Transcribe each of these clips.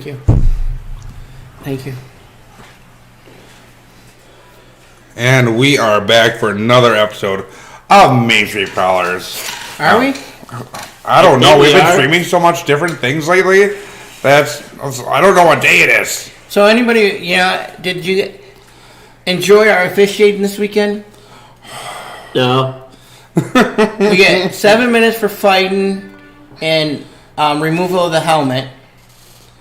Thank you. Thank you. And we are back for another episode of Main Street Prowlers. Are we? I don't know. We've been streaming so much different things lately. I don't know what day it is. So anybody, did you enjoy our officiating this weekend? No. We get 7 minutes for fighting and removal of the helmet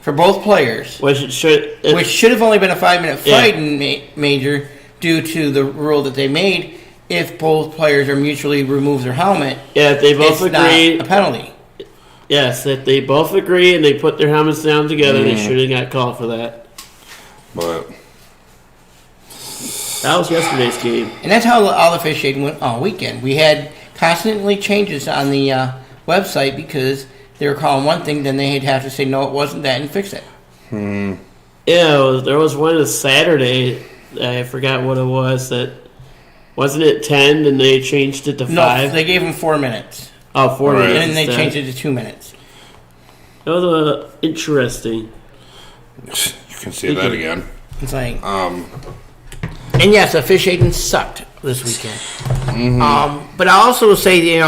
for both players. Which should have only been a 5-minute fighting major due to the rule that they made. If both players are mutually remove their helmet, if they both agree, not a penalty. Yes, if they both agree and they put their helmets down together, they should have got called for that. But that was yesterday's game. And that's how all the officiating went all weekend. We had constantly changes on the website because they were calling one thing, then they'd have to say, no, it wasn't that, and fix it. Yeah, there was one Saturday, I forgot what it was, that wasn't it 10 and they changed it to 5? No, they gave them 4 minutes. Oh, 4 minutes. And then they changed it to 2 minutes. That was interesting. You can see that again. It's like... And yes, officiating sucked this weekend. But I also will say,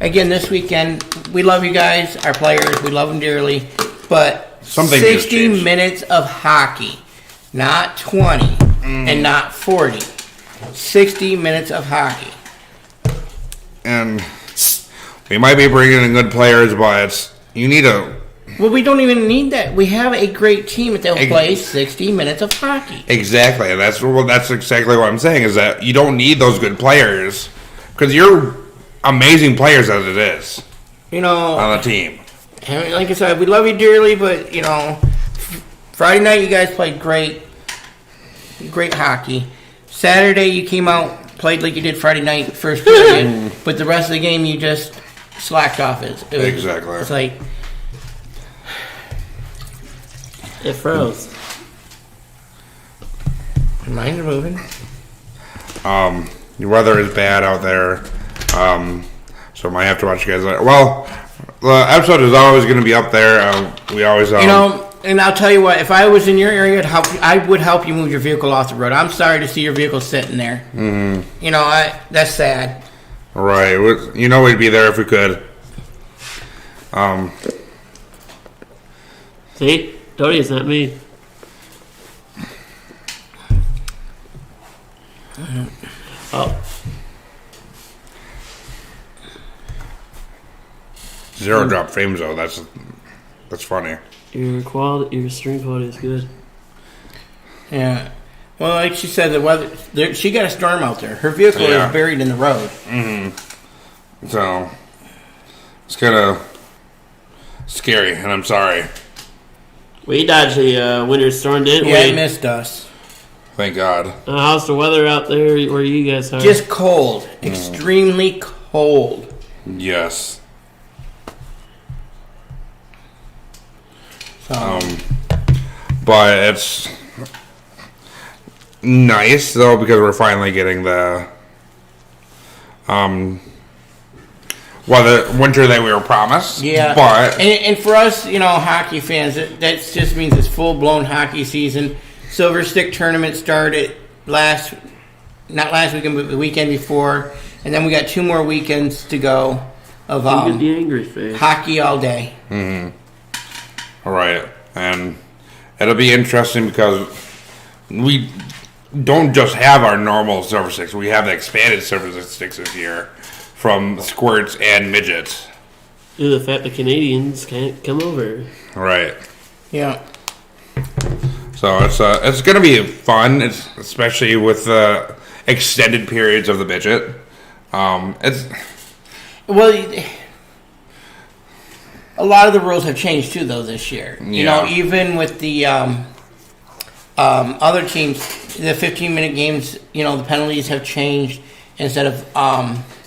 again, this weekend, we love you guys, our players, we love them dearly, but 60 minutes of hockey, not 20 and not 40. 60 minutes of hockey. And we might be bringing in good players, but you need a... Well, we don't even need that. We have a great team that will play 60 minutes of hockey. Exactly. And that's exactly what I'm saying, is that you don't need those good players because you're amazing players as it is. On the team. And like I said, we love you dearly, but, Friday night you guys played great hockey. Saturday you came out, played like you did Friday night, first period, but the rest of the game you just slacked off. Exactly. It's like... It froze. Mine's moving. The weather is bad out there, so I might have to watch you guys later. Well, the episode is always going to be up there. We always... And I'll tell you what, if I was in your area, I would help you move your vehicle off the road. I'm sorry to see your vehicle sitting there. Mm-hmm. That's sad. Right. We'd be there if we could. See? Told you it's not me. Oh. Zero drop frames though. That's funny. Your stream quality is good. Yeah. Well, like she said, the weather. She got a storm out there. Her vehicle is buried in the road. Mm-hmm. So it's kind of scary, and I'm sorry. We dodged a winter storm, didn't we? Yeah, it missed us. Thank God. How's the weather out there where you guys are? Just cold. Extremely cold. Yes. But it's nice, though, because we're finally getting the the winter that we were promised. Yeah. But and for us, hockey fans, that just means it's full-blown hockey season. Silver Stick tournament started not last weekend, but the weekend before. And then we got 2 more weekends to go of the angry face. Hockey all day. Mm-hmm. All right. And it'll be interesting because we don't just have our normal Silver Sticks. We have the expanded Silver Sticks this year from squirts and midgets. Due to the fact the Canadians can't come over. Right. Yeah. So it's going to be fun, especially with the extended periods of the midget. A lot of the rules have changed too, though, this year. Even with the other teams, the 15-minute games, the penalties have changed. Instead of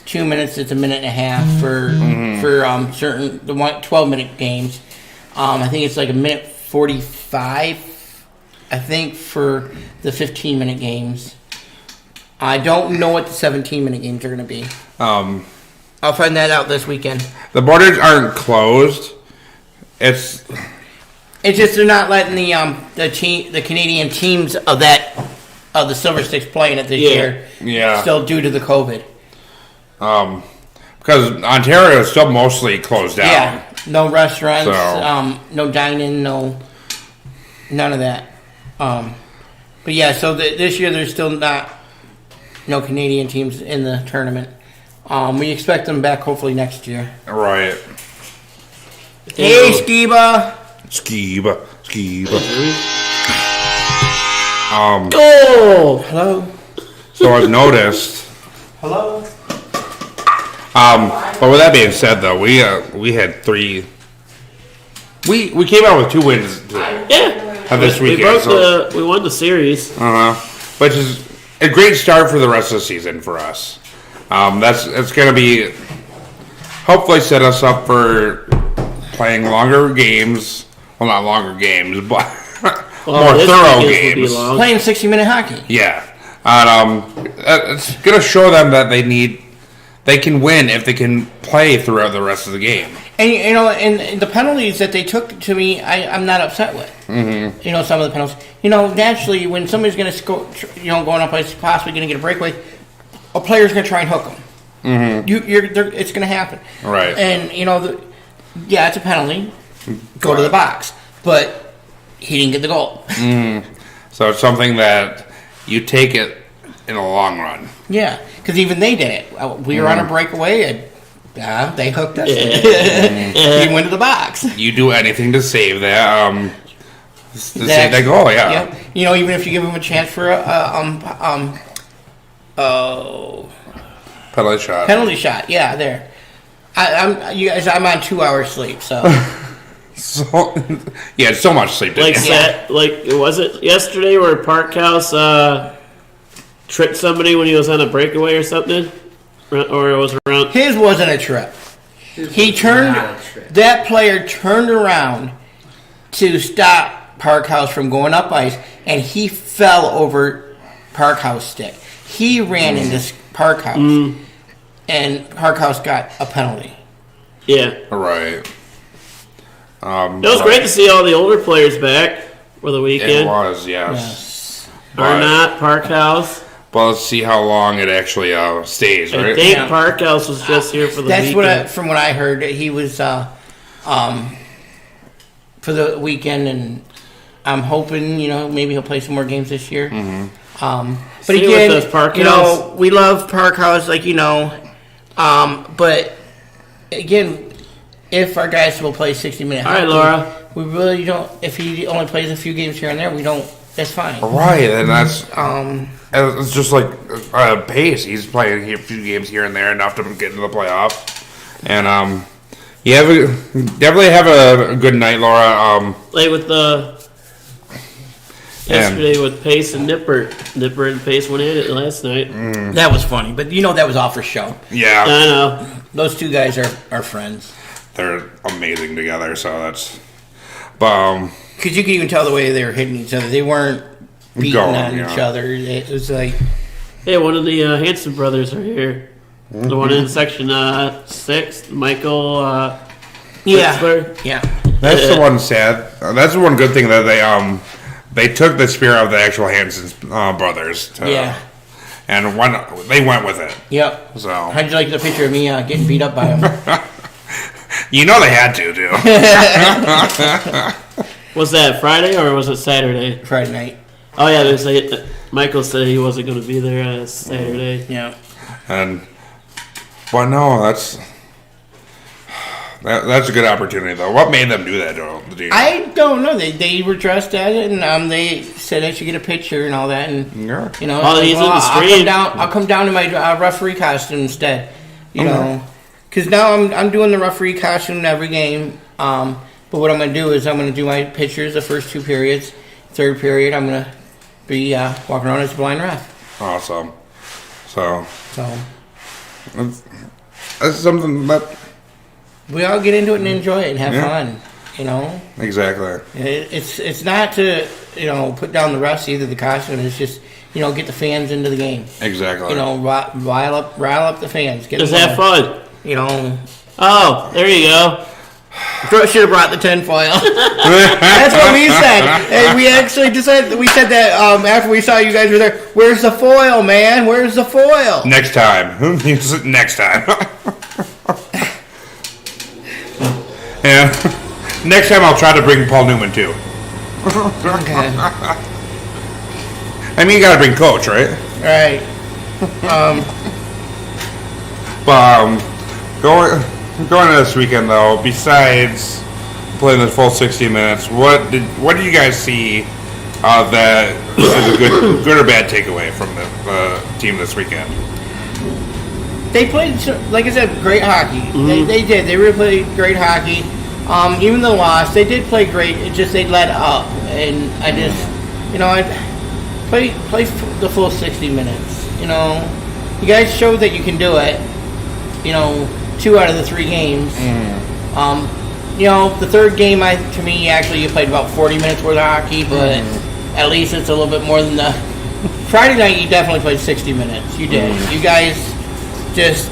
2 minutes, it's a minute and a half for certain 12-minute games. I think it's like a minute 45. I think for the 15-minute games. I don't know what the 17-minute games are going to be. I'll find that out this weekend. The borders aren't closed. It's It's just they're not letting the Canadian teams of the Silver Sticks play in it this year. Yeah. Still due to the COVID. Because Ontario is still mostly closed down. Yeah. No restaurants. So. No dining. No. None of that. But yeah. So this year there's still no Canadian teams in the tournament. We expect them back hopefully next year. Right. Hey, Skiba. Skiba. Goal! Hello. So I've noticed. Hello. But with that being said, though, we had 3. We came out with 2 wins today. Yeah. This We weekend. we won the series. Which is a great start for the rest of the season for us. It's going to be hopefully set us up for playing longer games. Well, not longer games, but more this thorough weekend's will be games. long. Playing 60-minute hockey. Yeah, and it's going to show them that they can win if they can play throughout the rest of the game. And and the penalties that they took to me, I'm not upset with. Mm-hmm. Some of the penalties. Naturally, when somebody's going to score, going up, is possibly going to get a breakaway. A player's going to try and hook them. Mm-hmm. It's going to happen. Right. And it's a penalty. Go to the box, but he didn't get the goal. So it's something that you take it in the long run. Yeah, because even they did it. We were on a breakaway, and they hooked us. He went to the box. You do anything to save that. Save that goal. Yeah. Yep. Even if you give him a chance for penalty shot. Yeah, there. I'm on 2 hours sleep, so. So so much sleep. Was it yesterday where Parkhouse tricked somebody when he was on a breakaway or something? Or it was around? His wasn't a trip. That player turned around to stop Parkhouse from going up ice, and he fell over Parkhouse stick. He ran into Parkhouse, and Parkhouse got a penalty. Yeah. Right. It was great to see all the older players back for the weekend. It was, yes. Arnott, Parkhouse. But let's see how long it actually stays, right? I think Parkhouse was just here for the weekend. That's from what I heard. He was for the weekend, and I'm hoping maybe he'll play some more games this year. Mm-hmm. But again, we love Parkhouse, but again. If our guys will play 60-minute hockey, all right, Laura. We really don't. If he only plays a few games here and there, we don't. That's fine. Right, and that's it's just like Pace. He's playing a few games here and there, enough to get into the playoffs. And definitely have a good night, Laura. Play with yesterday with Pace and Nipper. Nipper and Pace went at it last night. That was funny, but that was all for show. Yeah, I know. Those two guys are friends. They're amazing together, so that's. Because you could even tell the way they were hitting each other. They weren't beating on each other. It was like. Hey, one of the Hanson brothers are here. The one in section 6, Michael. Pittsburgh. Yeah. That's the one sad. That's the one good thing that they took the spirit of the actual Hanson brothers. And they went with it. Yep. So. How'd you like the picture of me getting beat up by him? You know they had to, too. Was that Friday or was it Saturday? Friday night. Oh, yeah. Michael said he wasn't going to be there Saturday. Yeah. But no, that's a good opportunity, though. What made them do that, Joe? I don't know. They were dressed at it, and they said I should get a picture and all that. And he's in the stream. I'll come down to my referee costume instead. Because now I'm doing the referee costume in every game. But what I'm going to do is I'm going to do my pictures the first 2 periods. Third period, I'm going to be walking around as a blind ref. Awesome. So that's something that we all get into it and enjoy it and have fun. Exactly. It's not to put down the refs either. The costume is just get the fans into the game. Exactly. Rile up the fans. Just have fun. Oh, there you go. Should have brought the tinfoil. That's what we said. And we actually decided. We said that after we saw you guys were there. Where's the foil, man? Where's the foil? Next time. Next time. Yeah. Next time I'll try to bring Paul Newman too. Okay. I mean, you gotta bring Coach, right? Right. But going to this weekend though, besides playing the full 60 minutes, what did you guys see that is a good or bad takeaway from the team this weekend? They played, like I said, great hockey. They did. They really played great hockey. Even the loss, they did play great. It just they let up, and I just, I play the full 60 minutes. You guys showed that you can do it. 2 out of the 3 games. The third game, to me, actually, you played about 40 minutes worth of hockey, but at least it's a little bit more than the Friday night. You definitely played 60 minutes. You did. You guys just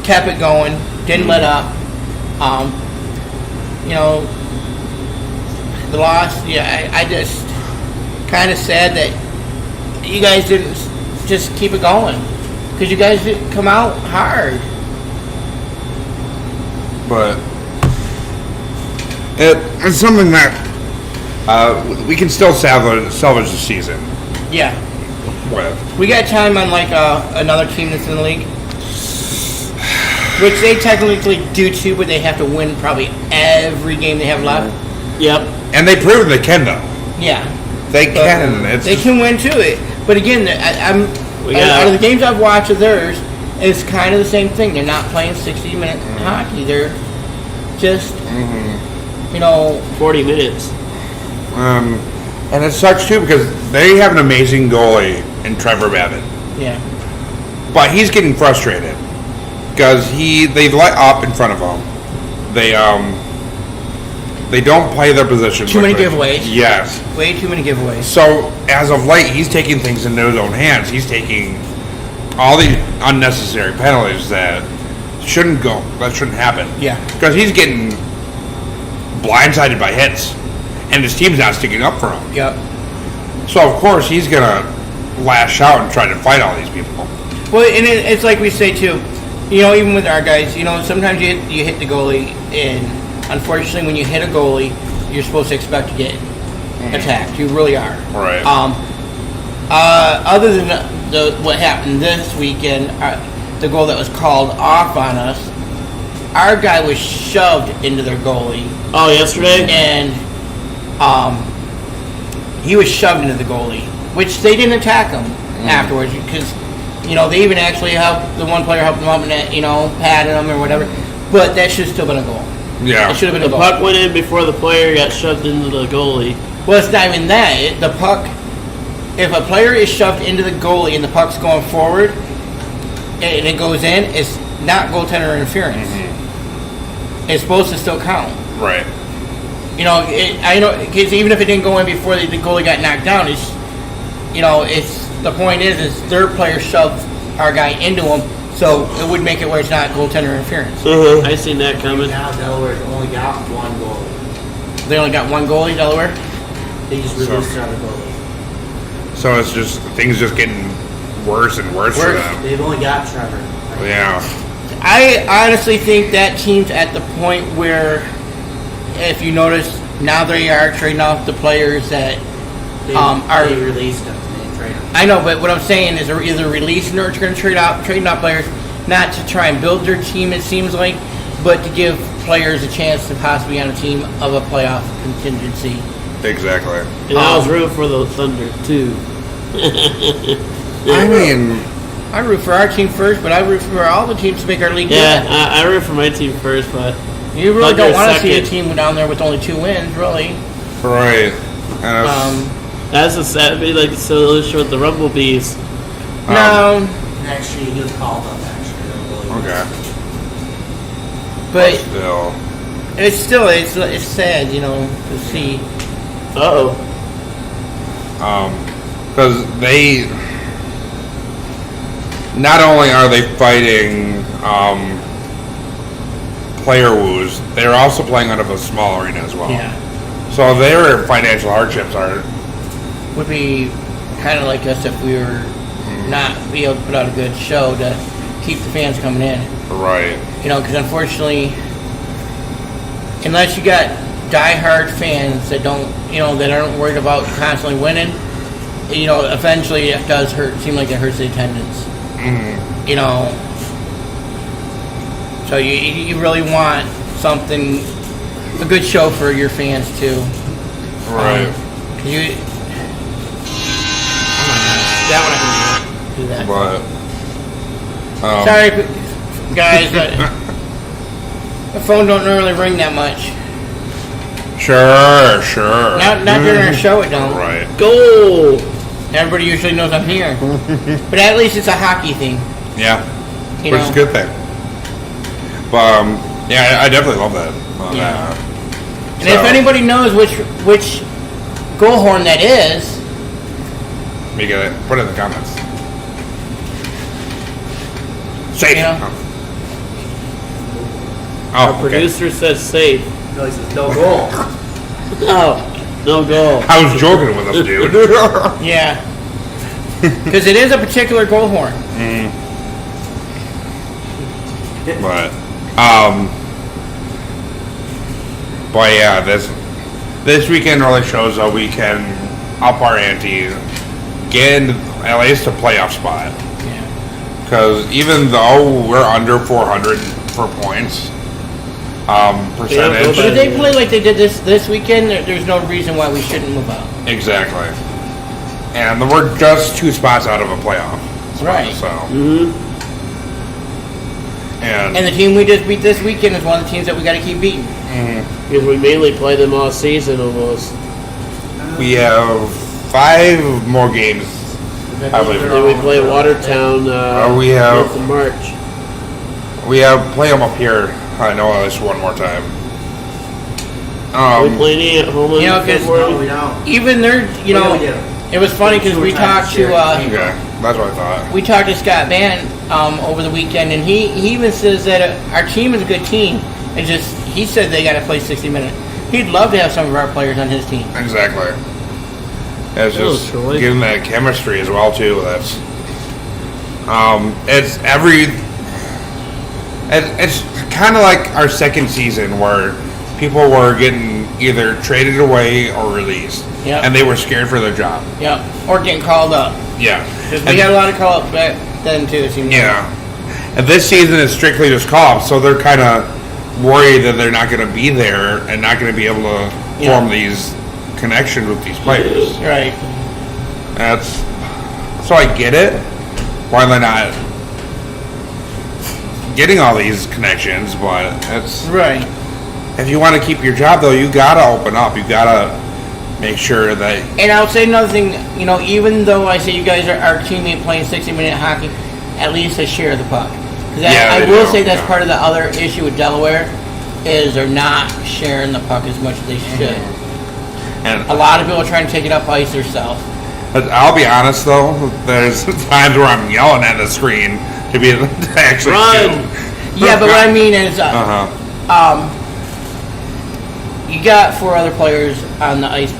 kept it going, didn't let up. The loss, I just kind of sad that you guys didn't just keep it going, because you guys didn't come out hard. But it's something that we can still salvage the season. Yeah. With. We got time on another team that's in the league, which they technically do too, but they have to win probably every game they have left. Yep. And they proved they can though. Yeah. They can. They can win too. But again, out of the games I've watched of theirs, it's kind of the same thing. They're not playing 60-minute hockey. They're just, 40 minutes. And it sucks too because they have an amazing goalie in Trevor Babbitt. Yeah. But he's getting frustrated because they've let up in front of him. They don't play their position. Too many giveaways. Yes. Way too many giveaways. So as of late, he's taking things into his own hands. He's taking all these unnecessary penalties that shouldn't happen. Yeah. Because he's getting blindsided by hits, and his team's not sticking up for him. Yep. So of course he's gonna lash out and try to fight all these people. Well, and it's like we say too, even with our guys, sometimes you hit the goalie, and unfortunately when you hit a goalie, you're supposed to expect to get attacked. You really are. Right. Other than what happened this weekend, the goal that was called off on us, our guy was shoved into their goalie. Oh, yesterday? And he was shoved into the goalie, which they didn't attack him afterwards, because they even actually helped the one player helped him up and patted him or whatever. But that should have still been a goal. Yeah. It should have been a The goal. puck went in before the player got shoved into the goalie. Well, it's not even that. The puck, if a player is shoved into the goalie and the puck's going forward and it goes in, it's not goaltender interference. It's supposed to still count. Right. I know, because even if it didn't go in before the goalie got knocked down, it's the point is their player shoved our guy into him, so it would make it where it's not goaltender interference. I seen that coming. Now Delaware's only got one goal. They only got one goalie, Delaware. They just released another goalie. So it's just things just getting worse and worse for them. They've only got Trevor. Yeah. I honestly think that team's at the point where, if you notice, now they are trading off the players that They released them. They didn't trade them. I know, but what I'm saying is they're either releasing or going to trading off players, not to try and build their team, it seems like, but to give players a chance to possibly be on a team of a playoff contingency. Exactly. And I was rooting for the Thunder, too. I mean, I root for our team first, but I root for all the teams to make our league Yeah, good. I root for my team first, but You really don't Thunder want to see a second. team down there with only 2 wins, really. right. And that's a sad be like the solution with the Rumble Bees. No, Actually, he was called up, actually. okay. but Still. it's sad, to see. Uh-oh. Because they not only are they fighting player woes, they're also playing out of a small arena as well. Yeah. So their financial hardships are Would be kind of like us if we were not be able to put out a good show to keep the fans coming in. right. You know, because unfortunately, unless you got diehard fans that don't, you know, that aren't worried about constantly winning, you know, eventually it does hurt. Seem like it hurts the attendance. You know, so you really want something, a good show for your fans too. Right. 'Cause you Oh my gosh. That one I can do that. But Sorry, guys, but the phone don't normally ring that much. sure. Not during our show, it don't. Right. Go! Everybody usually knows I'm here. But at least it's a hockey thing. Yeah. You Which know? is a good thing. But yeah, I definitely love that. Yeah. And if anybody knows which goal horn that is, you get it. Put it in the comments. Safe. Yeah. Oh, Our producer says safe. No, he says no goal. Oh, no goal. I was joking with him, dude. yeah. Because it is a particular goal horn. But yeah, this weekend really shows that we can up our ante, get in at least a playoff spot. Yeah. Because even though we're under 400 for points, percentage. But if they play like they did this weekend, there's no reason why we shouldn't move out. Exactly. And we're just 2 spots out of a playoff. Right. So. And the team we just beat this weekend is one of the teams that we got to keep beating. Because we mainly play them all season almost. We have 5 more games. I believe. Then we play Watertown We have- 5th of March. We play them up here. I know at least one more time. Are we playing any at home in You know, 'cause- February? No, we don't. Even there, you know, we do. it was funny because we talked to Okay, that's what I thought. we talked to Scott Van over the weekend, and he even says that our team is a good team. It's just he said they got to play 60 minutes. He'd love to have some of our players on his team. Exactly. It's Oh, just truly. giving that chemistry as well too. That's it's kind of like our second season where people were getting either traded away or released, Yeah. and they were scared for their job. Yeah, or getting called up. Yeah, 'Cause we got a lot of call ups back then too. It seemed like. yeah. And this season is strictly just call-ups, so they're kind of worried that they're not going to be there and not going to be able to Yeah. form these connections with these players. Right. That's so I get it. Why they're not getting all these connections, but it's Right. if you want to keep your job though, you gotta open up. You gotta make sure that And I'll say another thing. You know, even though I say you guys are our teammate playing 60-minute hockey, at least they share the puck. Because Yeah, I they will do, say that's yeah. part of the other issue with Delaware is they're not sharing the puck as much as they should. and A lot of people are trying to take it up ice themselves. but I'll be honest though, there's times where I'm yelling at the screen to be able to actually Run! Yeah, but what I mean is, Uh-huh. you got 4 other players on the ice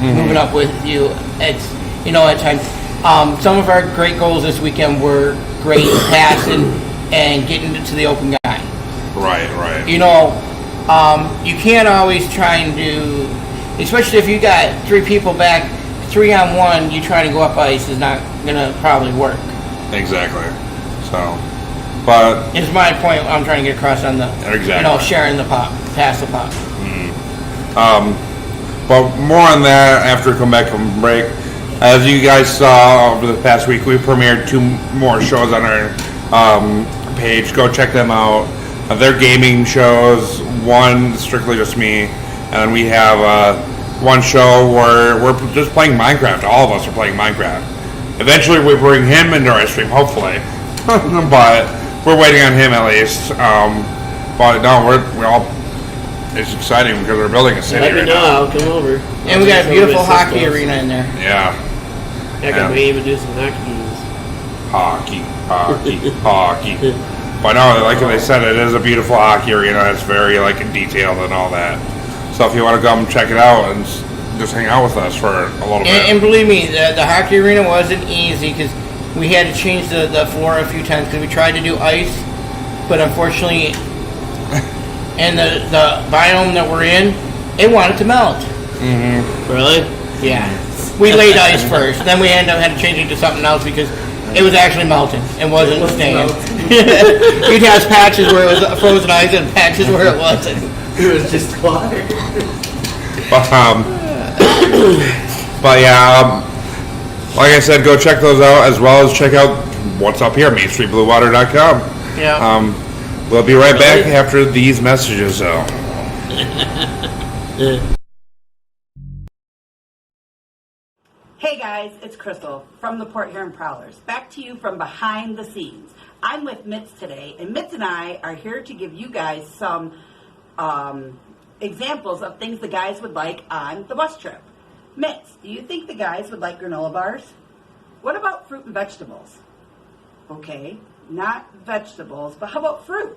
moving up with you. It's, you know, at times. Some of our great goals this weekend were great passing and getting to the open guy. Right. You know, you can't always try and do, especially if you got 3 people back, 3-on-1, you trying to go up ice is not going to probably work. Exactly. So, but Is my point I'm trying to get across on the, Exactly. you know, sharing the puck, pass the puck. But more on that after we come back from break. As you guys saw over the past week, we premiered 2 more shows on our page. Go check them out. They're gaming shows. One strictly just me, and we have one show where we're just playing Minecraft. All of us are playing Minecraft. Eventually, we bring him into our stream, hopefully, but we're waiting on him at least. But no, we're all. It's exciting because we're building a city Let me right know, now. I'll come over. And we got a beautiful Show my hockey sisters. arena in there. Yeah, I can maybe even do some hockey games. hockey. But no, like they said, it is a beautiful hockey arena. It's very like detailed and all that. So if you want to come check it out and just hang out with us for a little bit. And believe me, the hockey arena wasn't easy because we had to change the floor a few times because we tried to do ice, but unfortunately, and the biome that we're in, it wanted to melt. Mm-hmm. Really? Yeah. We laid ice first, then we had to change it to something else because it was actually melting. It wasn't staying. You'd have patches where it was frozen ice and patches where it wasn't. It was just water. But yeah, like I said, go check those out as well as check out what's up here, MainStreetBlueWater.com. Yeah. We'll be right back after these messages, though. Hey guys, it's Crystal from the Port Huron Prowlers. Back to you from behind the scenes. I'm with Mitz today, and Mitz and I are here to give you guys some examples of things the guys would like on the bus trip. Mitz, do you think the guys would like granola bars? What about fruit and vegetables? Okay, not vegetables, but how about fruit?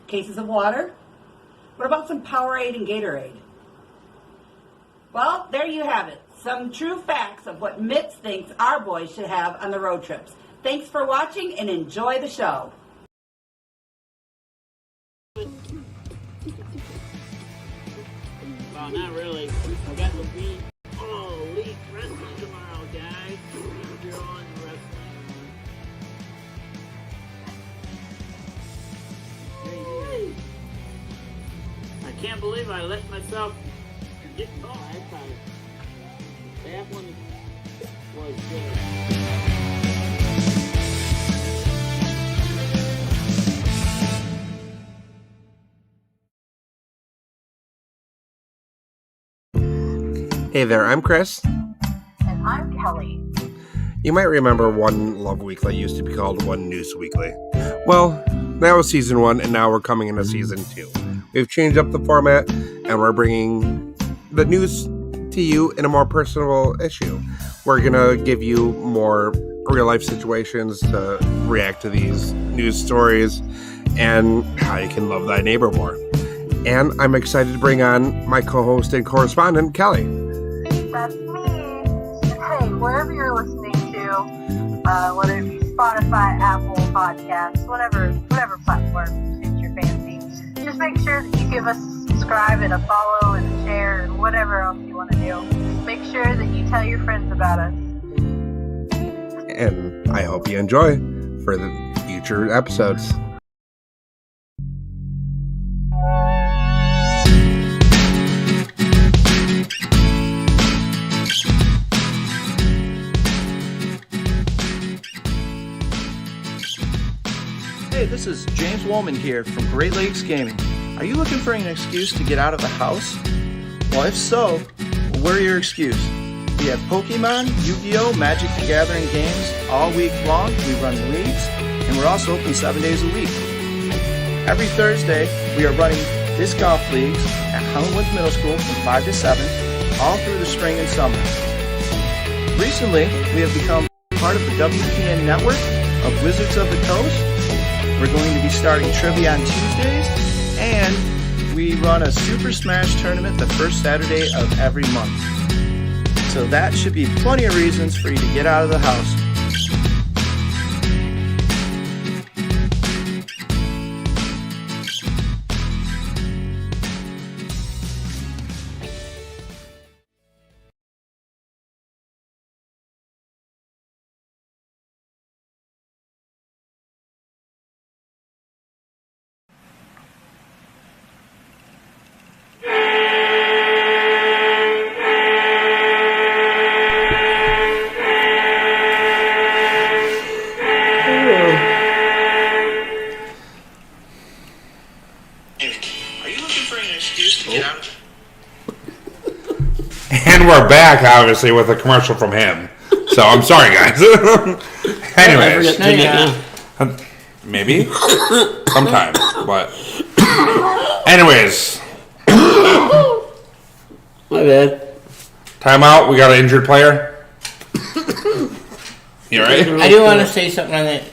Cases of water? What about some Powerade and Gatorade? Well, there you have it. Some true facts of what Mitz thinks our boys should have on the road trips. Thanks for watching and enjoy the show. Well, not really. I got the beat. Oh, Elite Wrestling tomorrow, guys. If you're on wrestling. I can't believe I let myself get caught. That one was good. Hey there, I'm Chris. And I'm Kelly. You might remember One Love Weekly used to be called One News Weekly. Well, that was season 1, and now we're coming into season 2. We've changed up the format, and we're bringing the news to you in a more personal issue. We're gonna give you more real-life situations to react to these news stories, and how you can love thy neighbor more. And I'm excited to bring on my co-host and correspondent, Kelly. That's me. And hey, wherever you're listening to, whether it be Spotify, Apple Podcasts, whatever platform suits your fancy, just make sure that you give us a subscribe and a follow and a share and whatever else you want to do. Make sure that you tell your friends about us. And I hope you enjoy for the future episodes. Hey, this is James Woolman here from Great Lakes Gaming. Are you looking for an excuse to get out of the house? Well, if so, we're your excuse. We have Pokemon, Yu-Gi-Oh!, Magic the Gathering games all week long. We run leagues, and we're also open 7 days a week. Every Thursday, we are running disc golf leagues at Hollywood Middle School from 5 to 7, all through the spring and summer. Recently, we have become part of the WPN network of Wizards of the Coast. We're going to be starting trivia on Tuesdays, and we run a Super Smash tournament the first Saturday of every month. So that should be plenty of reasons for you to get out of the house. And we're back, obviously, with a commercial from him. So I'm sorry, guys. Anyways, maybe sometimes, but anyways, My bad. timeout. We got an injured player. You all right? I do want to say something on that.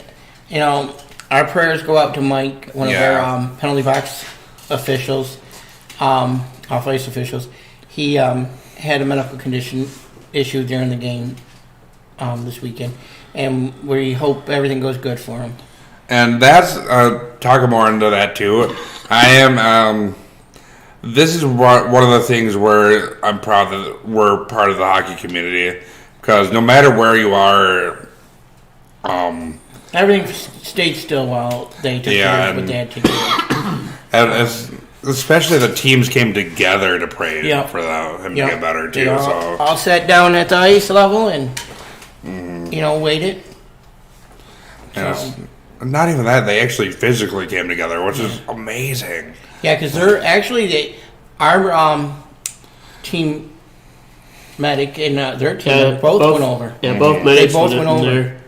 You know, our prayers go out to Mike, one of Yeah. our penalty box officials, off-ice officials. He had a medical condition issue during the game this weekend, and we hope everything goes good for him. And that's talking more into that too. I am. This is one of the things where I'm proud that we're part of the hockey community, because no matter where you are, Everything stayed still while they took care of what they had to do. and especially the teams came together to pray for him to get better too. They So all sat down at the ice level and waited. and not even that, they actually physically came together, which is amazing. Yeah, because they're actually our team medic and their team both went over. Yeah, both medics They both went over. there.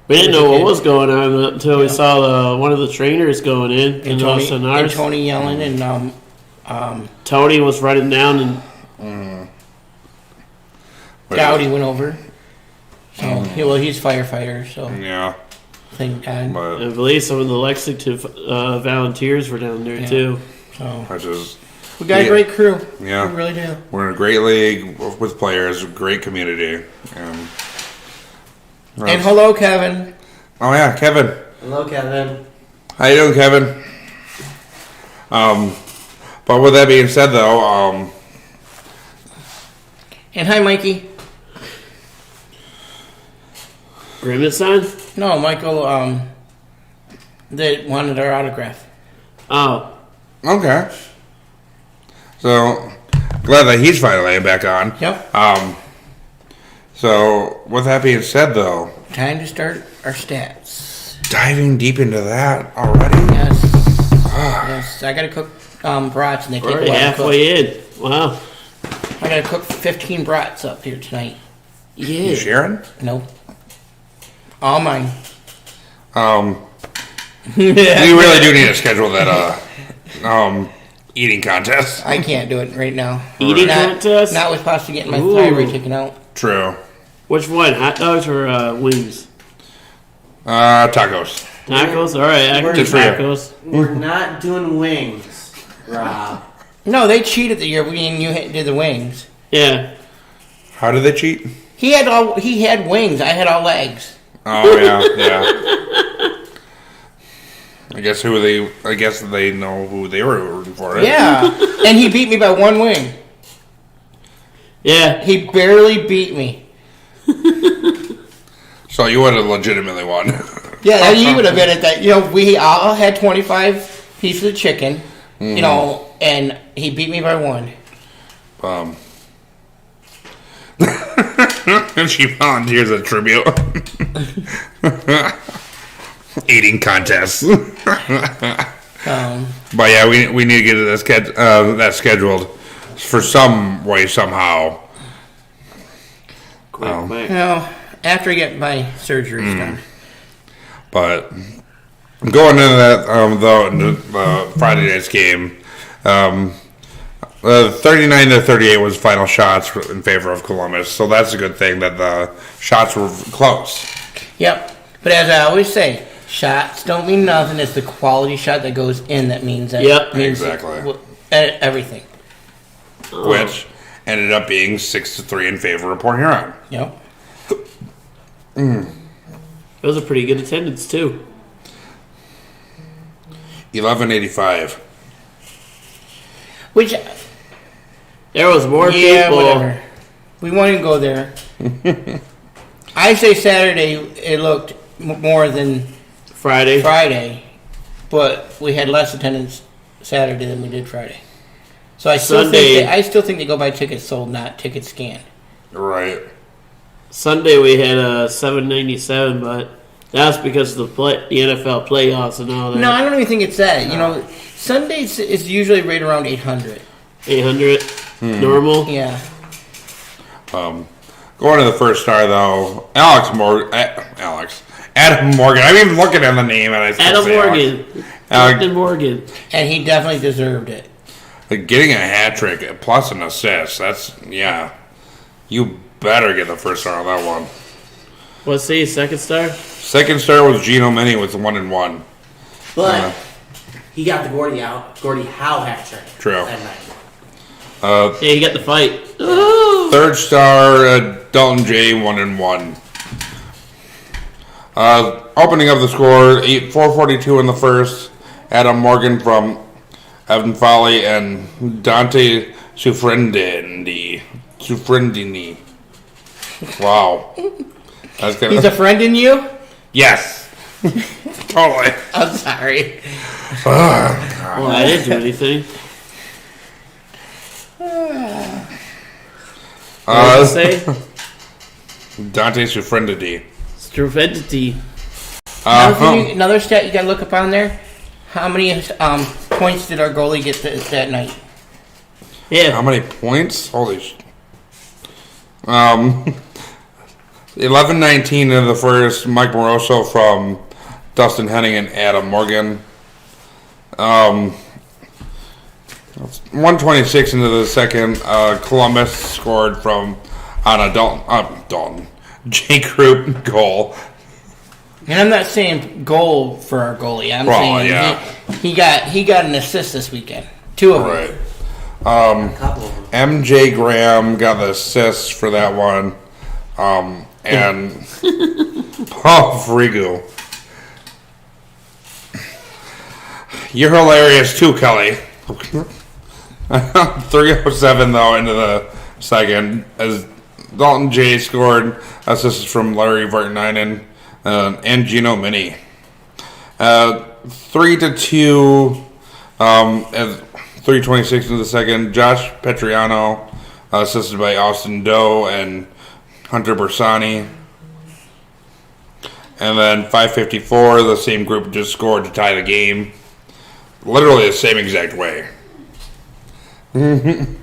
We didn't know what was going on until we saw one of the trainers going in, and all of a sudden ours. Tony yelling, and Tony was running down, and Dowdy went over. So he's a firefighter. So yeah, thank God. but I believe some of the Lexington volunteers were down there too. So which is we got a great crew. Yeah, we really do. We're in a great league with players, great community. And hello, Kevin. Oh yeah, Kevin. Hello, Kevin. How you doing, Kevin? But with that being said, though, And hi, Mikey. Grimace son? No, Michael. That wanted our autograph. Oh, okay. So glad that he's finally back on. Yep. So with that being said, though, Time to start our stats. diving deep into that already. Yes. Yes. I gotta cook brats, and they take a already while to cook. halfway in. Wow. I gotta cook 15 brats up here tonight. You Yeah. sharing? No. All mine. We really do need to schedule that eating contest. I can't do it right now. Eating Not- contest? Not with possibly getting my Ooh. thyroid taken out. True. Which one? Hot dogs or wings? Tacos. Tacos? Alright, I can do Good for you. tacos. We're not doing wings, Rob. No, they cheated the year when you did the wings. Yeah. How did they cheat? He had wings. I had all legs. Oh yeah. I guess they know who they were rooting for. It. Yeah. And he beat me by one wing. Yeah. He barely beat me. So you would have legitimately won. Yeah, he would have been at that. We all had 25 pieces of chicken, and he beat me by one. And she volunteers a tribute. Eating contest. But yeah, we need to get that scheduled for some way, somehow. Quick. After I get my surgeries done. But going into that, though, into the Friday night's game, 39-38 was final shots in favor of Columbus. So that's a good thing that the shots were close. Yep. But as I always say, shots don't mean nothing. It's the quality shot that goes in that means that. Yep. Means Exactly. Everything. Which ended up being 6-3 in favor of Port Huron. Yep. It was a pretty good attendance, too. 1185. Which, There was more yeah, people. whatever. We won't even go there. I say Saturday it looked more than Friday. but we had less attendance Saturday than we did Friday. So I still think they go by tickets sold, not tickets scanned. Right. Sunday we had 797, but that's because of the NFL playoffs and all that. No, I don't even think it's that. Sundays is usually right around 800. 800 normal. Yeah. Going to the first star, though, Adam Morgan. I'm even looking at the name, and I still Adam say Morgan. Captain Morgan. And he definitely deserved it. Getting a hat trick plus an assist. You better get the first star on that one. Let's see, second star. Second star was Gino Mini with 1-1. But he got the Gordie Howe hat trick. True. That night. Yeah, you got the fight. Third star, Dalton J, 1-1. Opening of the score, 4:42 in the first. Adam Morgan from Evan Foley and Dante Sufrendini. Wow. That's He's a friend in you? Yes. Totally. I'm sorry. Well, I didn't do anything. What did you say? Dante Sufrendini. Stupidity. Another stat you gotta look up on there. How many points did our goalie get that night? Yeah. How many points? Holy sh... 11-19 in the first. Mike Moroso from Dustin Henning and Adam Morgan. 126 into the second. Columbus scored from on a Dalton J. Croup goal. And I'm not saying goal for our goalie. I'm saying he got an assist this weekend. 2 of them. Right. A couple of them. MJ Graham got the assist for that one. And Paul Frigo. You're hilarious too, Kelly. 3:07 though into the second as Dalton J scored assists from Larry Vartinainen and Gino Mini. 3-2 as 3:26 into the second. Josh Petriano assisted by Austin Doe and Hunter Bersani. And then 5:54, the same group just scored to tie the game. Literally the same exact way. And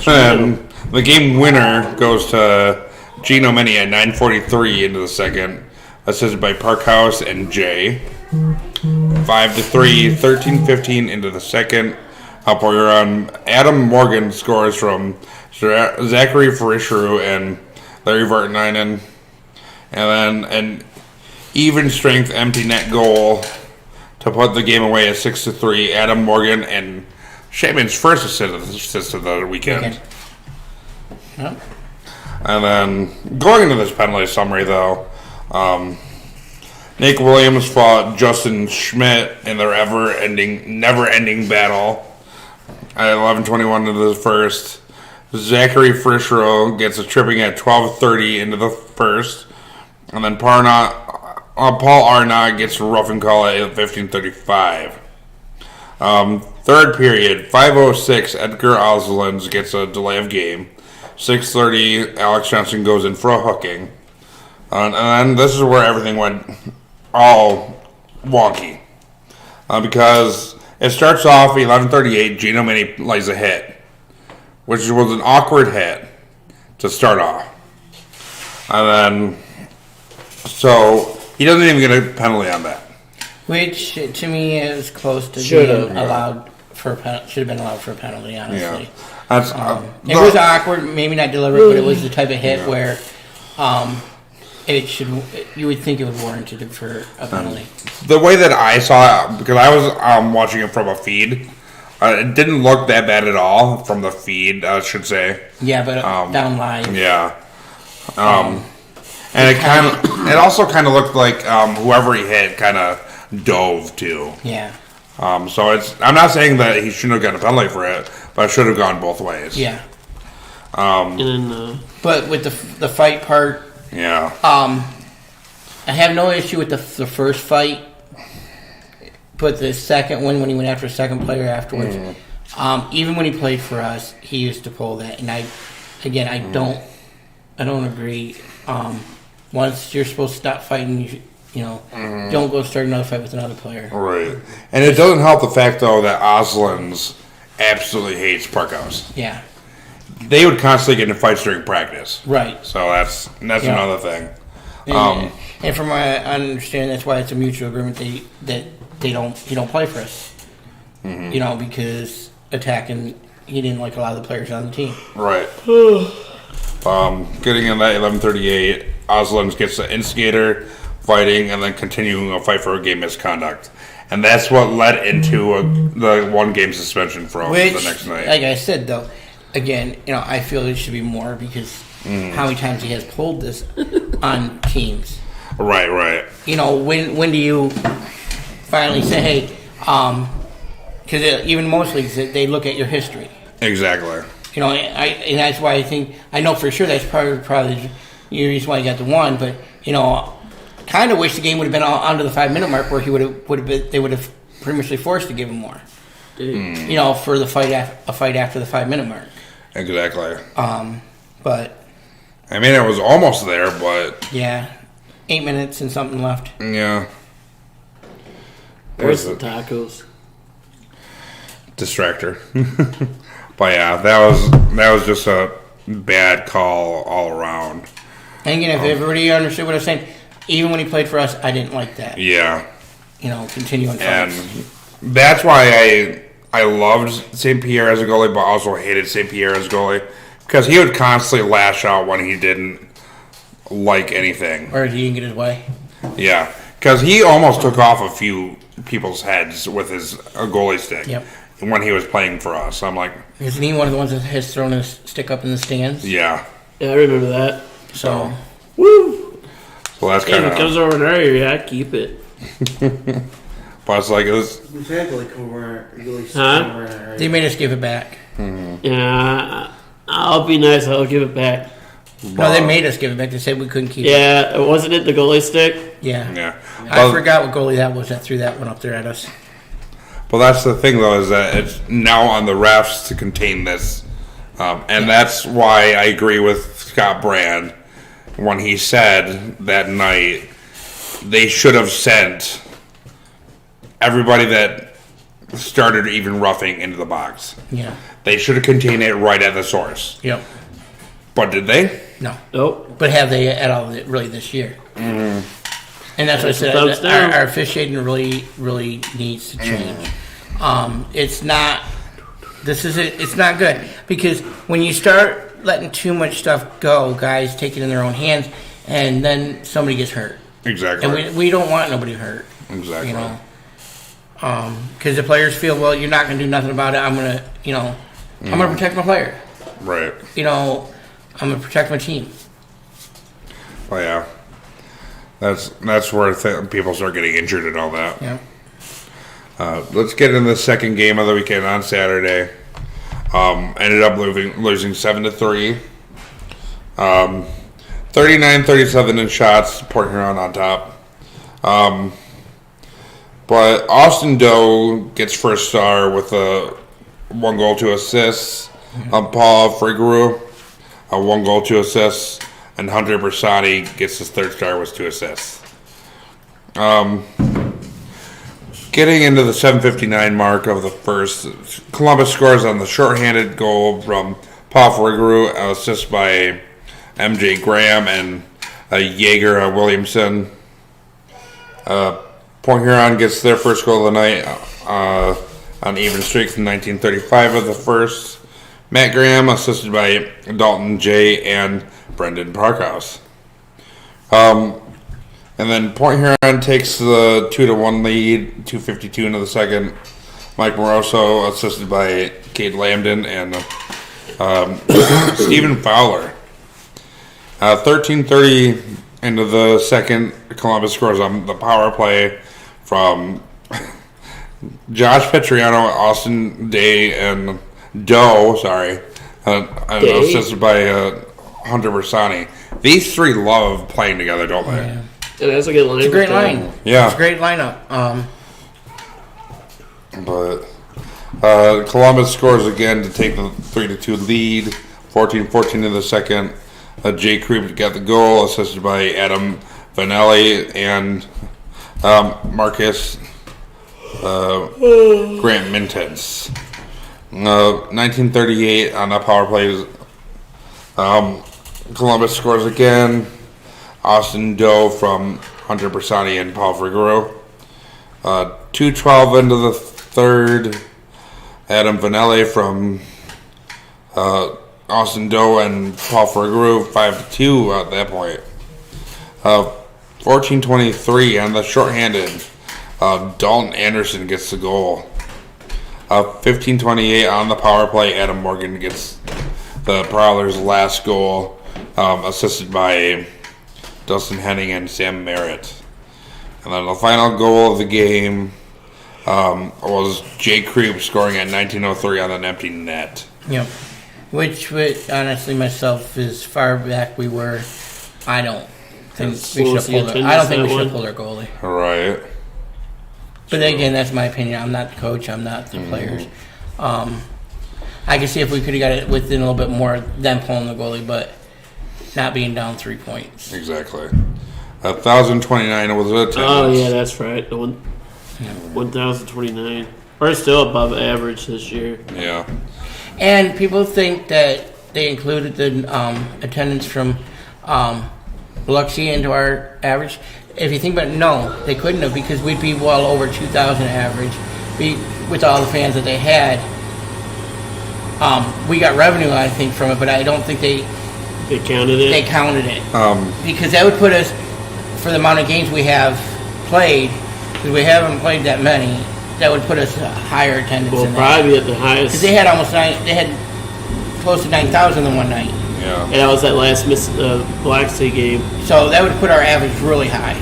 the game winner goes to Gino Mini at 9:43 into the second, assisted by Parkhouse and Jay. 5-3, 13:15 into the second. Adam Morgan scores from Zachary Frisheru and Larry Vartinainen. And then an even strength empty net goal to put the game away at 6-3. Adam Morgan and Shaman's first assist of the weekend. Yep. And then going into this penalty summary, though, Nick Williams fought Justin Schmidt in their never-ending battle at 11:21 into the first. Zachary Frischero gets a tripping at 12:30 into the first, and then Paul Arnott gets a roughing call at 15:35. Third period, 5:06, Edgar Oslands gets a delay of game. 6:30, Alex Johnson goes in for a hooking. And then this is where everything went all wonky. Because it starts off 11:38, Gino Mini lays a hit, which was an awkward hit to start off. And then, so he doesn't even get a penalty on that. Which to me is close to Should being have allowed for should have been allowed for a penalty. Honestly, That's it was awkward, maybe not deliberate, but it was the type of hit where it should. You would think it would warrant it for a penalty. the way that I saw it, because I was watching it from a feed. It didn't look that bad at all from the feed, I should say. Yeah, but down live. Yeah. And it also kind of looked like whoever he hit kind of dove too. Yeah. So I'm not saying that he shouldn't have gotten a penalty for it, but it should have gone both ways. Yeah. And then, But with the fight part, Yeah. I have no issue with the first fight. But the second one, when he went after a second player afterwards, even when he played for us, he used to pull that. And I don't agree. Once you're supposed to stop fighting, don't go start another fight with another player. Right. And it doesn't help the fact, though, that Oslands absolutely hates Parkhouse. Yeah. They would constantly get in fights during practice. Right. So that's another thing. And from my understanding, that's why it's a mutual agreement that he don't play for us. Because attacking, he didn't like a lot of the players on the team. Right. Getting in that 11:38, Osland gets the instigator, fighting, and then continuing a fight for a game misconduct. And that's what led into the 1-game suspension for the next night. Like I said, though, again, I feel it should be more because how many times he has pulled this on teams. Right. When do you finally say, hey, because even most leagues, they look at your history. Exactly. And that's why I know for sure that's probably the reason why he got the 1, but, kind of wish the game would have been under the 5-minute mark where they would have pretty much forced to give him more. For the fight after the 5-minute mark. Exactly. But I mean, it was almost there, but yeah, 8 minutes and something left. Yeah. Where's the tacos? Distractor. But yeah, that was just a bad call all around. And again, if everybody understood what I was saying, even when he played for us, I didn't like that. Yeah. Continuing fights. And that's why I loved St. Pierre as a goalie, but also hated St. Pierre as a goalie. Because he would constantly lash out when he didn't like anything. Or he didn't get his way. Yeah. Because he almost took off a few people's heads with his goalie stick. Yep. When he was playing for us. I'm like... Isn't he one of the ones that has thrown his stick up in the stands? Yeah. Yeah, I remember that. So... Woo! So that's Hey, kind if it comes of... over there, yeah, keep it. But it's like, it was... We've had goalie come over, really Huh? They made us give it back. Yeah, I'll be nice. I'll give it back. No, they made us give it back. They said we couldn't keep it. Yeah, wasn't it the goalie stick? Yeah. Yeah. I forgot what goalie that was that threw that one up there at us. Well, that's the thing, though, is that it's now on the refs to contain this. And that's why I agree with Scott Brand when he said that night they should have sent everybody that started even roughing into the box. Yeah. They should have contained it right at the source. Yep. But did they? No. Nope. But have they at all really this year? Mm-hmm. And that's what I said. Thumbs down. Our officiating really needs to change. It's not. It's not good because when you start letting too much stuff go, guys take it in their own hands, and then somebody gets hurt. Exactly. And we don't want nobody hurt. Exactly. Because the players feel, well, you're not going to do nothing about it. I'm going to, I'm going to protect my player. Right. I'm going to protect my team. Well, yeah. That's where people start getting injured and all that. Yeah. Let's get into the second game of the weekend on Saturday. Ended up losing 7-3. 39-37 in shots, Port Huron on top. But Austin Doe gets first star with a 1 goal, 2 assists. Paul Friguru, a 1 goal, 2 assists. And Hunter Bersani gets his third star with 2 assists. Getting into the 7:59 mark of the first, Columbus scores on the shorthanded goal from Paul Friguru, assist by MJ Graham and Jaeger Williamson. Port Huron gets their first goal of the night on even streak from 1935 of the first. Matt Graham, assisted by Dalton J. and Brendan Parkhouse. And then Port Huron takes the 2-1 lead, 2:52 into the second. Mike Moroso, assisted by Cade Lambden and Stephen Fowler. 13:30 into the second, Columbus scores on the power play from Josh Petriano, Austin Day, and Doe, assisted by Hunter Bersani. These three love playing together, don't they? Yeah. Yeah, that's a good line. It's a great line. Yeah. It's a great lineup. But Columbus scores again to take the 3-2 lead. 14-14 in the second. Jay Creep got the goal, assisted by Adam Vanelli and Marcus Grant Mintens. 1938 on the power plays. Columbus scores again. Austin Doe from Hunter Bersani and Paul Friguru. 2:12 into the third. Adam Vanelli from Austin Doe and Paul Ferguru 5-2 at that point. 14:23 on the shorthanded. Dalton Anderson gets the goal. 15:28 on the power play. Adam Morgan gets the Prowlers' last goal, assisted by Dustin Henning and Sam Merritt. And then the final goal of the game was Jay Creep scoring at 19:03 on an empty net. Yep. Which honestly, myself, as far back we were, I don't think we should have pulled it. I don't think we should have pulled our goalie. All right. But again, that's my opinion. I'm not the coach. I'm not the players. I can see if we could have got it within a little bit more than pulling the goalie, but not being down 3 points. Exactly. 1,029 was it? Oh, yeah, that's right. The 1,029. We're still above average this year. Yeah. And people think that they included the attendance from Biloxi into our average. If you think about it, no, they couldn't have, because we'd be well over 2,000 average with all the fans that they had. We got revenue, I think, from it, but I don't think they counted it. They counted it because that would put us, for the amount of games we have played, because we haven't played that many, that would put us higher attendance. Well, probably at the highest. Because they had they had close to 9,000 in one night. Yeah. And that was that last Black Sea game. So that would put our average really high.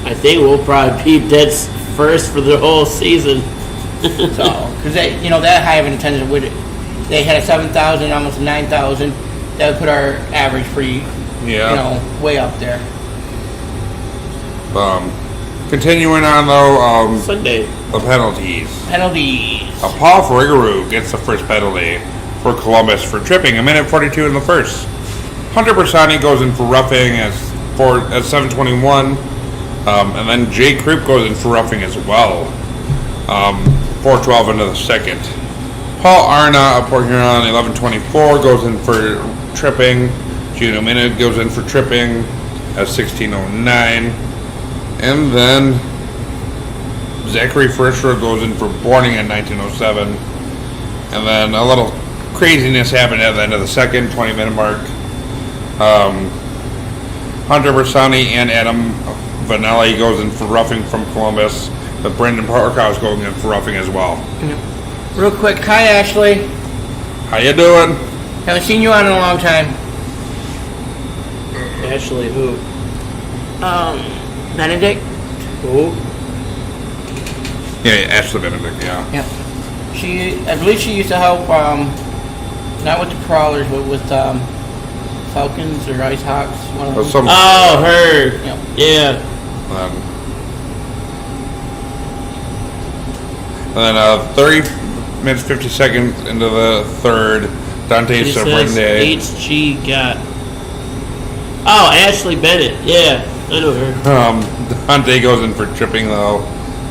I think we'll probably be dead first for the whole season. So, because that high of an attendance they had a 7,000, almost 9,000. That would put our average pretty, way up there. Continuing on though, Sunday. The penalties. Paul Ferguru gets the first penalty for Columbus for tripping. 1:42 in the first. Hunter Bersani goes in for roughing at 7:21, and then Jay Creep goes in for roughing as well. 4:12 into the second. Paul Arna of Port Huron 11:24 goes in for tripping. Gino Minute goes in for tripping at 16:09. And then Zachary Fisher goes in for boarding at 19:07. And then a little craziness happened at the end of the second, 20-minute mark. Hunter Bersani and Adam Vanelli goes in for roughing from Columbus. But Brendan Parkhouse going in for roughing as well. Real quick, hi Ashley. How you doing? Haven't seen you on in a long time. Ashley who? Benedict. Who? Yeah, Ashley Benedict, yeah. Yep. I believe she used to help, not with the Prowlers, but with Falcons or Ice Hawks. One of them. Oh, her. Yep. Yeah. And then 30 minutes, 50 seconds into the third, Dante Sabrinde. HG got. Oh, Ashley Bennett. Yeah, I know her. Dante goes in for tripping though.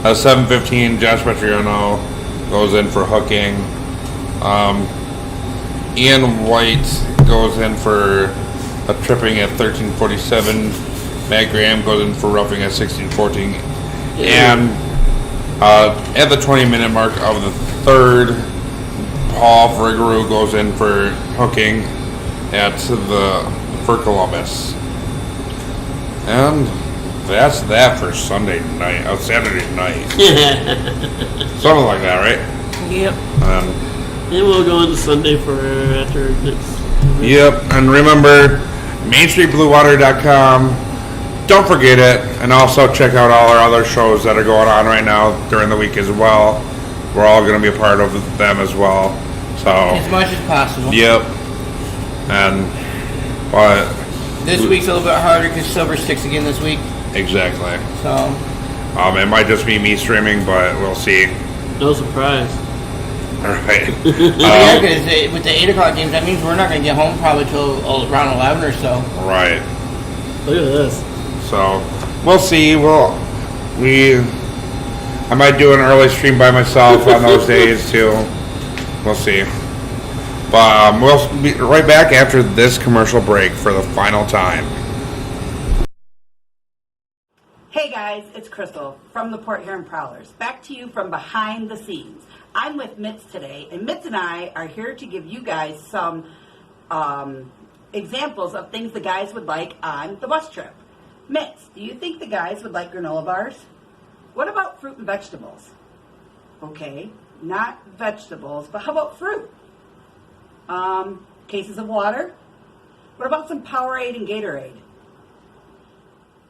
7:15, Josh Petriano goes in for hooking. Ian White goes in for a tripping at 13:47. Matt Graham goes in for roughing at 16:14. And at the 20-minute mark of the third, Paul Ferguru goes in for hooking for Columbus. And that's that for Saturday night. Something like that, right? Yep. Then we'll go into Sunday for after this. Yep, and remember, MainStreetBlueWater.com. Don't forget it, and also check out all our other shows that are going on right now during the week as well. We're all going to be a part of them as well. So as much as possible. Yep. But this week's a little bit harder because Silver Sticks again this week. Exactly. So it might just be me streaming, but we'll see. No surprise. All right. Yeah, because with the 8 o'clock games, that means we're not going to get home probably till around 11 or so. Right. Look at this. So we'll see. I might do an early stream by myself on those days too. We'll see. But we'll be right back after this commercial break for the final time. Hey guys, it's Crystal from the Port Huron Prowlers. Back to you from behind the scenes. I'm with Mitz today, and Mitz and I are here to give you guys some examples of things the guys would like on the bus trip. Mitts, do you think the guys would like granola bars? What about fruit and vegetables? Okay, not vegetables, but how about fruit? Cases of water? What about some Powerade and Gatorade?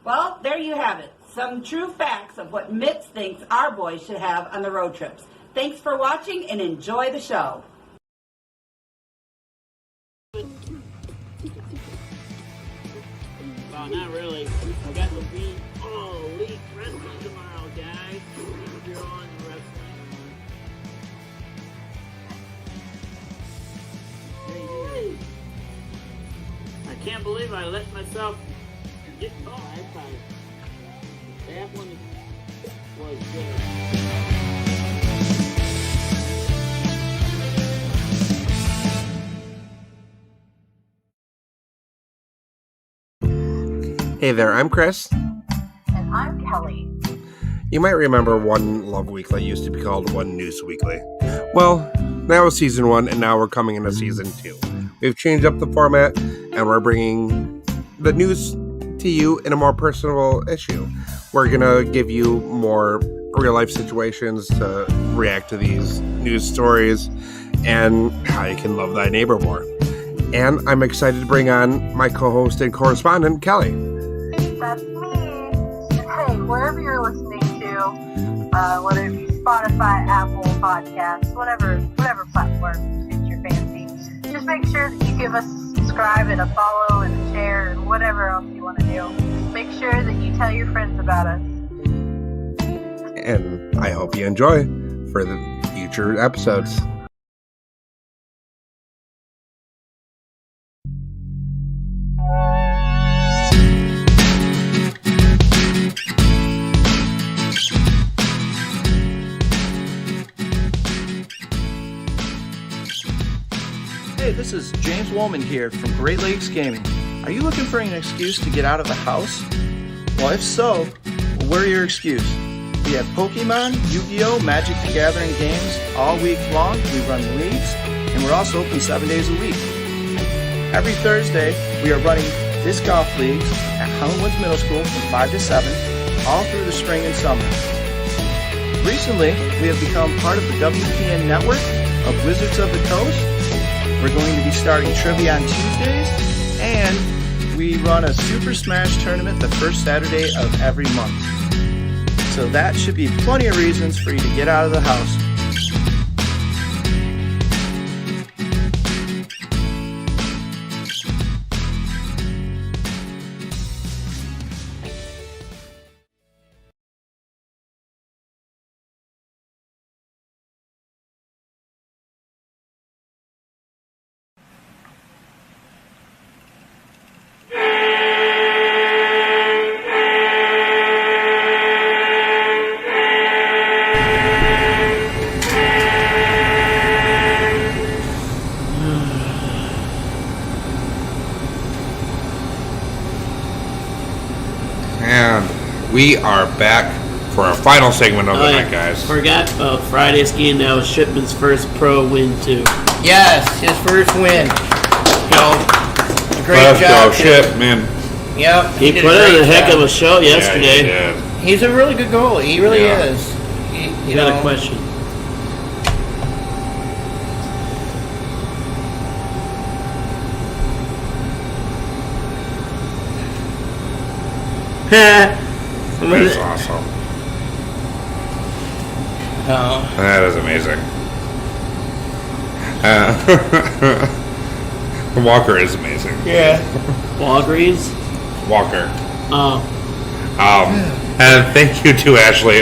Well, there you have it. Some true facts of what Mitts thinks our boys should have on the road trips. Thanks for watching and enjoy the show. Well, not really. I got the beat. Oh, Elite Wrestling tomorrow, guys. If you're on wrestling. Hey. I can't believe I let myself get caught. That one was Hey there, I'm Chris. And I'm Kelly. You might remember One Love Weekly used to be called One News Weekly. Well, that was season 1, and now we're coming into season 2. We've changed up the format, and we're bringing the news to you in a more personal issue. We're gonna give you more real-life situations to react to these news stories, and how you can love thy neighbor more. And I'm excited to bring on my co-host and correspondent, Kelly. That's me. And hey, wherever you're listening to, whether it be Spotify, Apple Podcasts, whatever platform suits your fancy, just make sure that you give us a subscribe and a follow and a share and whatever else you want to do. Make sure that you tell your friends about us. And I hope you enjoy for the future episodes. Hey, this is James Woolman here from Great Lakes Gaming. Are you looking for an excuse to get out of the house? Well, if so, we're your excuse. We have Pokemon, Yu-Gi-Oh, Magic the Gathering games all week long. We run leagues, and we're also open 7 days a week. Every Thursday, we are running disc golf leagues at Highland Woods Middle School from 5 to 7, all through the spring and summer. Recently, we have become part of the WPN network of Wizards of the Coast. We're going to be starting trivia on Tuesdays, and we run a Super Smash tournament the first Saturday of every month. So that should be plenty of reasons for you to get out of the house. We are back for our final segment of the night, guys. Forgot about Friday's game. That was Shipman's first pro win, too. Yes, his first win. Great Let's job, go, Shipman. Yep. He did put a on great a heck job. of a show yesterday. Yeah, he did. He's a really good goalie. He really is. You Got know, a question. That's awesome. Oh. That is amazing. Walker is amazing. Yeah. Walgreens? Walker. Oh. And thank you to Ashley.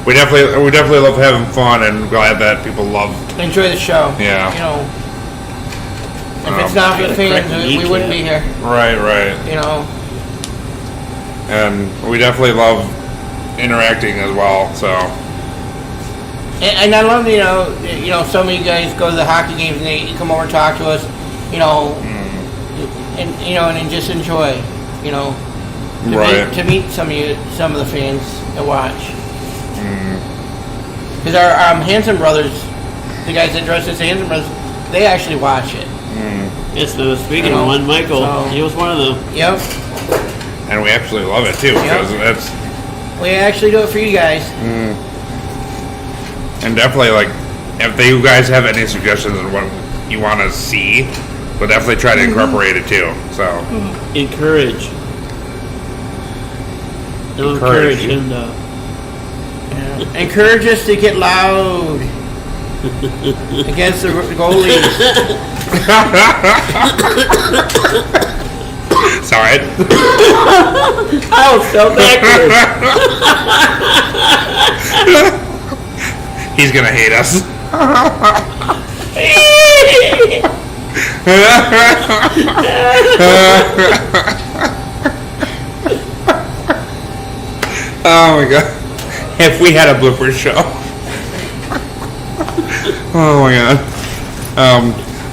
We definitely love having fun, and glad that people love. Enjoy the show. Yeah. You know, if it's not for the fans, we wouldn't be here. Right. You know. And we definitely love interacting as well. So. And I love, you know, some of you guys go to the hockey games and they come over and talk to us, you know, and just enjoy, you know, to meet some of the fans that watch. Because our Hanson brothers, the guys that dress as Hanson brothers, they actually watch it. Yes, no, speaking You know, of one, Michael, so- he was one of them. Yep. And we absolutely love it too, because that's We actually do it for you guys. and definitely like if you guys have any suggestions on what you want to see, we'll definitely try to incorporate it too. So Encourage. Don't Encourage. encourage him, though. Encourage us to get loud against the goalies. sorry. Oh, so backwards. He's gonna hate us. Oh my god. If we had a blooper show. Oh my god.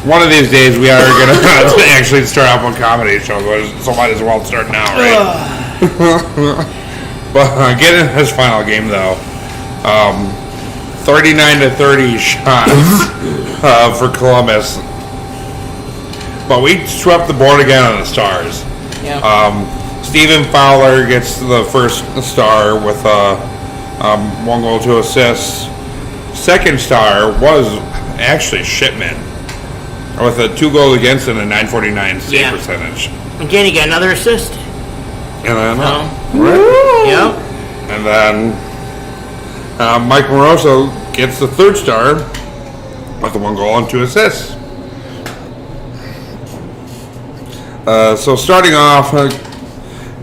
One of these days we are gonna actually start off a comedy show, so might as well start now, right? But getting this final game though, 39-30 shots for Columbus. But we swept the board again on the Stars. Yeah. Stephen Fowler gets the first star with 1 goal, 2 assists. Second star was actually Shipman with a 2 goal against and a .949 save percentage. Again, he got another assist. And then, Yep. and then Mike Moroso gets the third star with a 1 goal and 2 assists. So starting off,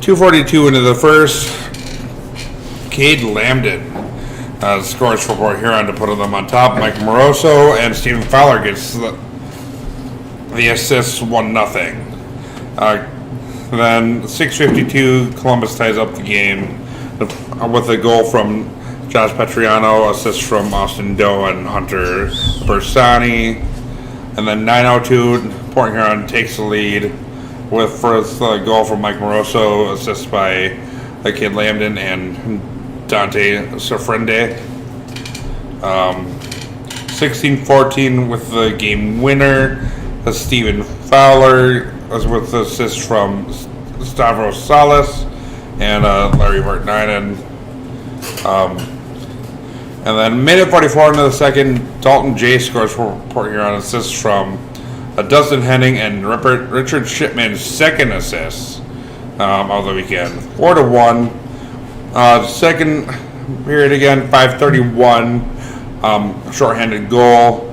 2:42 into the first, Cade Lambden scores for Port Huron to put them on top. Mike Moroso and Stephen Fowler gets the assists, 1-0. Then 6:52, Columbus ties up the game with a goal from Josh Petriano, assist from Austin Doe and Hunter Bersani. And then 9:02, Port Huron takes the lead with first goal from Mike Moroso, assist by Cade Lambden and Dante Sofrende. 16-14 with the game winner, Stephen Fowler with the assist from Stavros Salas and Larry Martinainen. And then minute 44 into the second, Dalton J scores for Port Huron, assist from Dustin Henning and Richard Shipman's second assist of the weekend. 4-1. Second period again, 5:31. Shorthanded goal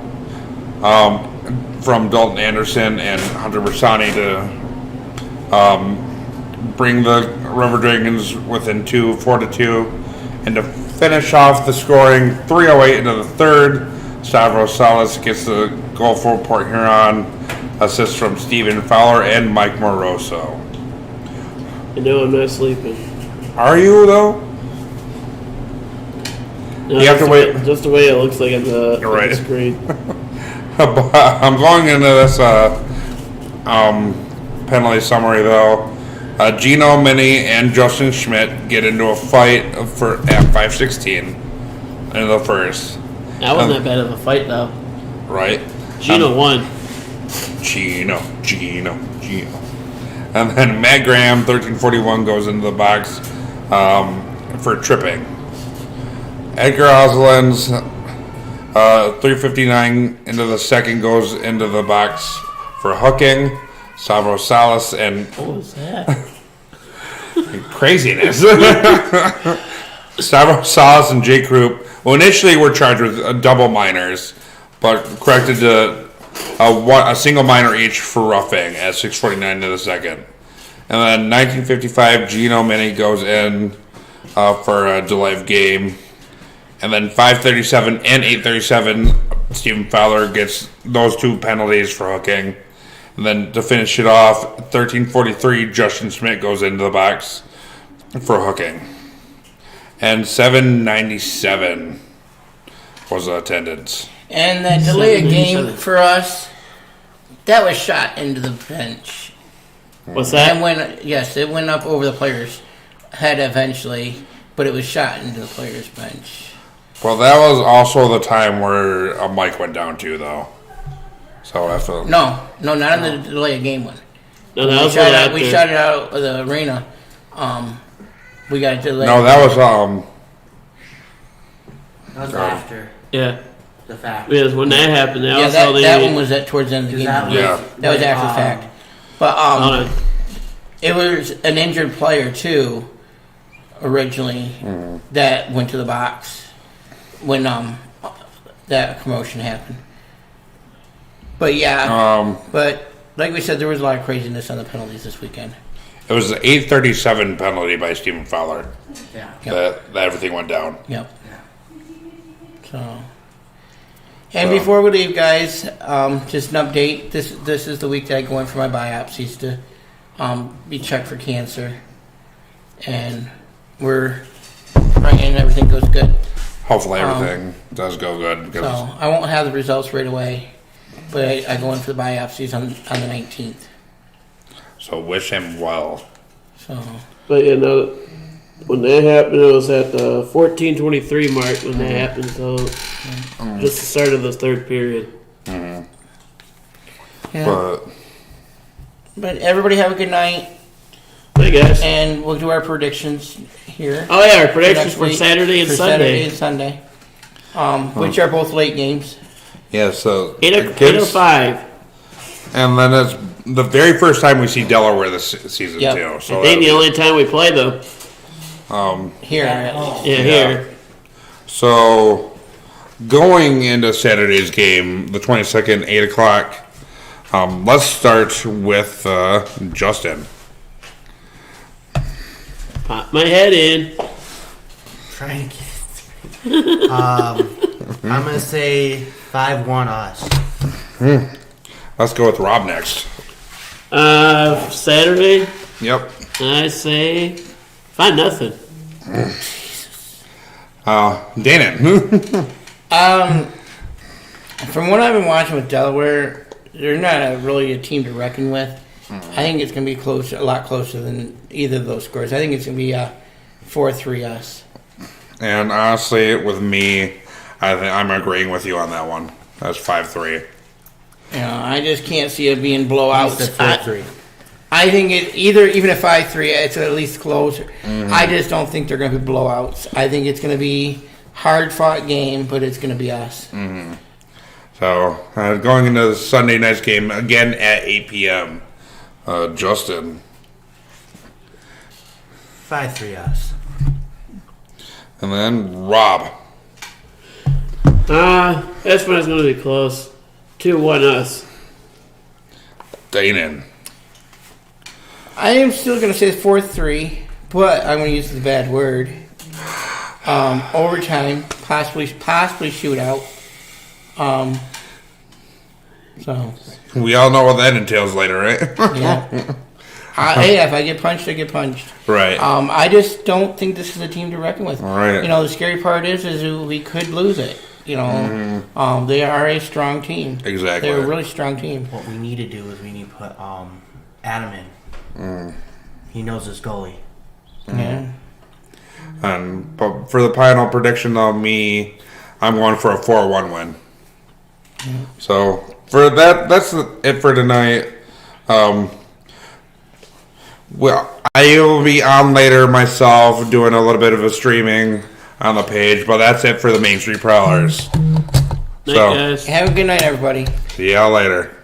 from Dalton Anderson and Hunter Bersani to bring the River Dragons within 4-2. And to finish off the scoring, 3:08 into the third, Stavros Salas gets the goal for Port Huron, assist from Stephen Fowler and Mike Moroso. I know I'm not sleeping. Are you though? No, You have to wait. Just the way it looks like on the, You're right. on the screen. I'm going into this penalty summary though. Gino Mini and Justin Schmidt get into a fight at 5:16 in the first. That wasn't that bad of a fight, though. Right? Gino won. Gino. And then Matt Graham, 13:41, goes into the box for tripping. Edgar Oslands, 3:59 into the second, goes into the box for hooking. Stavros Salas and What was that? craziness. Stavros Salas and Jake Krupp, who initially were charged with double minors, but corrected to a single minor each for roughing at 6:49 into the second. And then 1955, Gino Mini goes in for a delay of game. And then 5:37 and 8:37, Stephen Fowler gets those two penalties for hooking. And then to finish it off, 13:43, Justin Schmidt goes into the box for hooking. And 797 was the attendance. And that delay of game 797. for us, that was shot into the bench. What's that? And it went up over the player's head eventually, but it was shot into the player's bench. Well, that was also the time where a mic went down too, though. So after No, not in the delay of game one. No, that was We shot it out of the arena. We got a delay. no, that was That was after Yeah. the fact. Because when that happened, they Yeah, also that one was towards the end of the game. That Yeah. That was after the fact. But Oh, it was an injured player too, originally, that went to the box when that commotion happened. But yeah, but like we said, there was a lot of craziness on the penalties this weekend. it was an 8:37 penalty by Stephen Fowler Yeah. Yep. that everything went down. Yep. So, and before we leave, guys, just an update. This is the week that I go in for my biopsies to be checked for cancer, and we're praying everything goes good. Hopefully everything does go good. Because So I won't have the results right away, but I go in for the biopsies on the 19th. so wish him well. So But you know, when that happened, it was at the 14:23 mark when that happened. So just the start of the third period. yeah. But everybody have a good night, Hey guys. and we'll do our predictions here. Oh yeah, our for predictions next for week, Saturday and for Sunday. Saturday and Sunday, which are both late games. Yeah, so 8:05. and then it's the very first time we see Delaware this season Yep. too. So I think the only time we play them. Here, at least. Yeah, here. So going into Saturday's game, the 22nd, 8 o'clock. Let's start with Justin. Pop my head in. Trying to get it. I'm gonna say 5-1 us. Let's go with Rob next. Saturday, Yep. I say 5-0. Danon. From what I've been watching with Delaware, they're not really a team to reckon with. I think it's going to be close, a lot closer than either of those scores. I think it's going to be 4-3 us. And honestly, with me, I'm agreeing with you on that one. That's 5-3. You know, I just can't see it being blowouts. Said 4-3. I think it even at 5-3, it's at least closer. I just don't think they're going to be blowouts. I think it's going to be hard fought game, but it's going to be us. So going into the Sunday night's game again at 8 p.m. Justin. 5-3 us. And then Rob. This one's going to be close. 2-1 us. Danon. I am still going to say 4-3, but I'm going to use the bad word. Overtime, possibly shootout. So We all know what that entails later, right? yeah. Hey, if I get punched, I get punched. Right. I just don't think this is a team to reckon with. Right. You know, the scary part is we could lose it. You know, they are a strong team. Exactly. They're a really strong team. What we need to do is we need to put Adam in. He knows his goalie. Yeah. But for the final prediction, though, I'm going for a 4-1 win. So for that's it for tonight. Well, I will be on later myself doing a little bit of a streaming on the page, but that's it for the Main Street Prowlers. Night, guys. Have a good night, everybody. See y'all later.